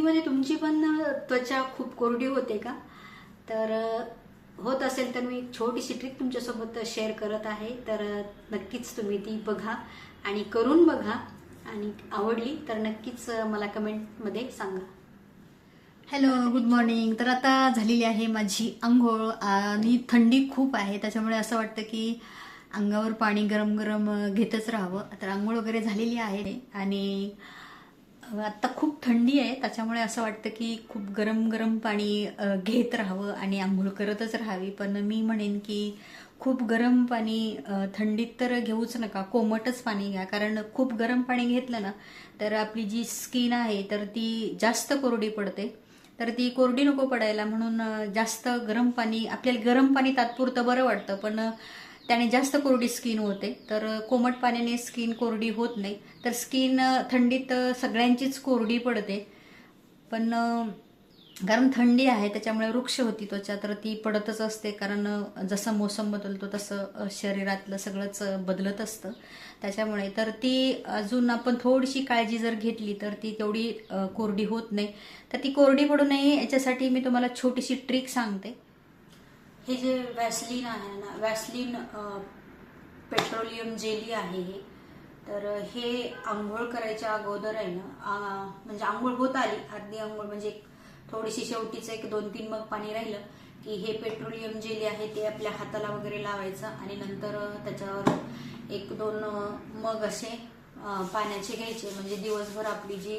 थंडीमध्ये तुमची पण त्वचा खूप कोरडी होते का? तर होत असेल तर मी एक छोटीशी ट्रिक तुमच्यासोबत शेअर करत आहे. तर नक्कीच तुम्ही ती बघा आणि करून बघा आणि आवडली तर नक्कीच मला कमेंटमध्ये सांगा. Hello, good morning. तर आता झालेली आहे माझी आंघोळ आणि थंडी खूप आहे, त्याच्यामुळे असं वाटतं की अंगावर पाणी गरम गरम घेतच राहावं. तर आंघोळ वगैरे झालेली आहे आणि आता खूप थंडी आहे, त्याच्यामुळे असं वाटतं की खूप गरम गरम पाणी घेत राहावं आणि आंघोळ करतच राहावी. पण मी म्हणेन की खूप गरम पाणी थंडीत तर घेऊच नका, कोमटच पाणी घ्या. कारण खूप गरम पाणी घेतलं ना तर आपली जी स्किन आहे तर ती जास्त कोरडी पडते. तर ती कोरडी नको पडायला म्हणून जास्त गरम पाणी, आपल्याला गरम पाणी तात्पुरतं बरं वाटतं, पण त्याने जास्त कोरडी स्किन होते. तर कोमट पाण्याने स्किन कोरडी होत नाही. तर स्किन थंडीत सगळ्यांचीच कोरडी पडते, पण कारण थंडी आहे त्याच्यामुळे वृक्ष होती त्वचा, तर ती पडतच असते. कारण जसं मोसम बदलतो तसं शरीरातलं सगळंच बदलत असतं. त्याच्यामुळे तर ती अजून आपण थोडीशी काळजी जर घेतली तर ती तेवढी कोरडी होत नाही. तर ती कोरडी पडू नये याच्यासाठी मी तुम्हाला छोटीशी ट्रिक सांगते. हे जे वॅसलीन आहे ना, वॅसलीन पेट्रोलियम जेली आहे हे. तर हे आंघोळ करायच्या अगोदर आहे ना, म्हणजे आंघोळ होत आली, अर्धी आंघोळ म्हणजे थोडीशी शेवटीचं एक 2-3 मग पाणी राहिलं की हे पेट्रोलियम जेली आहे ते आपल्या हाताला वगैरे लावायचं आणि नंतर त्याच्यावर 1-2 मग असे पाण्याचे घ्यायचे. म्हणजे दिवसभर आपली जी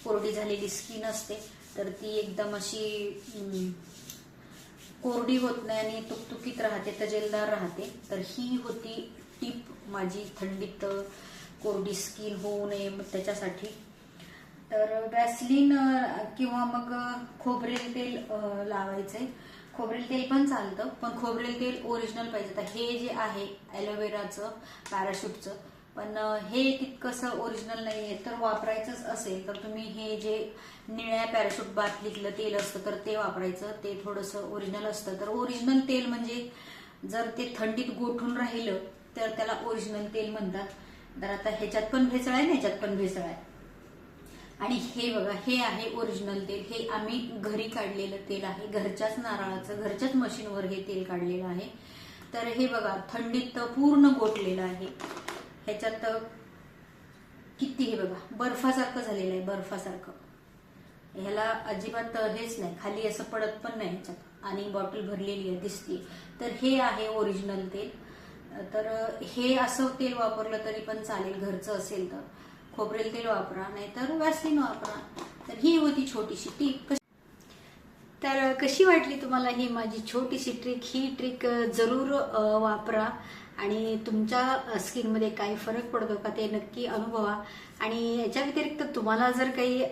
कोरडी झालेली स्किन असते तर ती एकदम अशी कोरडी होत नाही आणि तुकतुकीत राहते, तजेलदार राहते. तर ही होती टीप माझी थंडीत कोरडी स्किन होऊ नये त्याच्यासाठी. तर वॅसलीन किंवा मग खोबरेल तेल लावायचंय. खोबरेल तेल पण चालतं, पण खोबरेल तेल ओरिजिनल पाहिजे. तर हे जे आहे ॲलोवेराचं, पॅराशूटचं, पण हे तितकंसं ओरिजिनल नाही आहे. तर वापरायचंच असेल तर तुम्ही हे जे निळ्या पॅराशूट बाटलीतलं तेल असतं तर ते वापरायचं. ते थोडंसं ओरिजिनल असतं. तर ओरिजिनल तेल म्हणजे जर ते थंडीत गोठून राहिलं तर त्याला ओरिजिनल तेल म्हणतात. तर आता ह्याच्यात पण भेसळ आहे ना, ह्याच्यात पण भेसळ आहे. आणि हे बघा, हे आहे ओरिजिनल तेल. हे आम्ही घरी काढलेलं तेल आहे, घरच्याच नारळाचं, घरच्याच मशीनवर हे तेल काढलेलं आहे. तर हे बघा थंडीत पूर्ण गोठलेलं आहे. ह्याच्यात किती, हे बघा बर्फासारखं झालेलं आहे, बर्फासारखं. ह्याला अजिबात हेच नाही, खाली असं पडत पण नाही ह्याच्यात. आणि बॉटल भरलेली आहे, दिसते. तर हे आहे ओरिजिनल तेल. तर हे असं तेल वापरलं तरी पण चालेल, घरचं असेल तर. खोबरेल तेल वापरा, नाहीतर वॅसलीन वापरा. तर ही होती छोटीशी टीप. तर कशी वाटली तुम्हाला ही माझी छोटीशी ट्रिक? ही ट्रिक जरूर वापरा आणि तुमच्या स्किनमध्ये काही फरक पडतो का ते नक्की अनुभवा. आणि याच्या व्यतिरिक्त तुम्हाला जर काही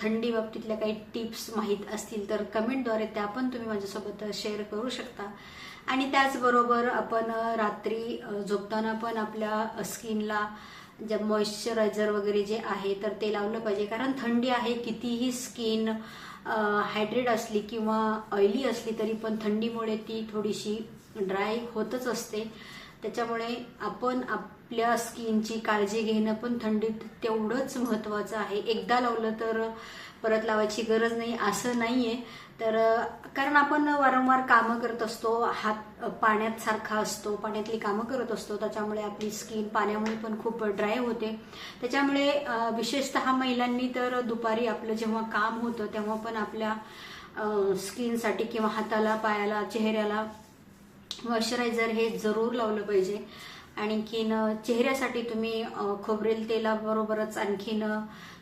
थंडी बाबतीतल्या काही टिप्स माहीत असतील तर कमेंटद्वारे त्या पण तुम्ही माझ्यासोबत शेअर करू शकता. आणि त्याचबरोबर आपण रात्री झोपताना पण आपल्या स्किनला जे मॉइश्चरायझर वगैरे जे आहे तर ते लावलं पाहिजे. कारण थंडी आहे, कितीही स्किन हायड्रेट असली किंवा ऑइली असली तरी पण थंडीमुळे ती थोडीशी ड्राय होतच असते. त्याच्यामुळे आपण आपल्या स्किनची काळजी घेणं पण थंडीत तेवढंच महत्त्वाचं आहे. एकदा लावलं तर परत लावायची गरज नाही असं नाहीये. तर कारण आपण वारंवार कामं करत असतो, हात पाण्यात सारखा असतो, पाण्यातली कामं करत असतो, त्याच्यामुळे आपली स्किन पाण्यामुळे पण खूप ड्राय होते. त्याच्यामुळे विशेषतः महिलांनी तर दुपारी आपलं जेव्हा काम होतं तेव्हा पण आपल्या स्किनसाठी किंवा हाताला, पायाला, चेहऱ्याला मॉइश्चरायझर हे जरूर लावलं पाहिजे. आणखीन चेहऱ्यासाठी तुम्ही खोबरेल तेलाबरोबरच आणखीन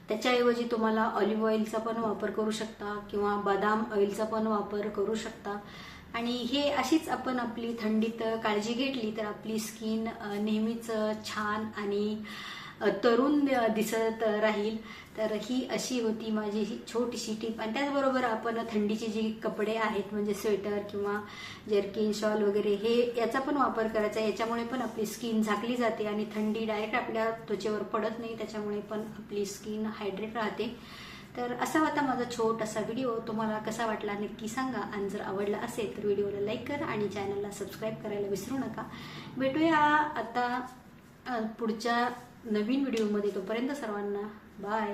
त्याच्याऐवजी तुम्हाला ऑलिव्ह ऑइलचा पण वापर करू शकता किंवा बदाम ऑइलचा पण वापर करू शकता. आणि हे अशीच आपण आपली थंडीत काळजी घेतली तर आपली स्किन नेहमीच छान आणि तरुण दिसत राहील. तर ही अशी होती माझी ही छोटीशी टीप. आणि त्याचबरोबर आपण थंडीची जी कपडे आहेत म्हणजे स्वेटर किंवा जर्किन, शॉल वगैरे हे याचा पण वापर करायचा. याच्यामुळे पण आपली स्किन झाकली जाते आणि थंडी डायरेक्ट आपल्या त्वचेवर पडत नाही. त्याच्यामुळे पण आपली स्किन हायड्रेट राहते. तर असा होता माझा छोटासा व्हिडिओ. तुम्हाला कसा वाटला नक्की सांगा. आणि जर आवडला असेल तर व्हिडिओला लाईक करा आणि चॅनलला सबस्क्राईब करायला विसरू नका. भेटूया आता पुढच्या नवीन व्हिडिओमध्ये. तोपर्यंत सर्वांना बाय.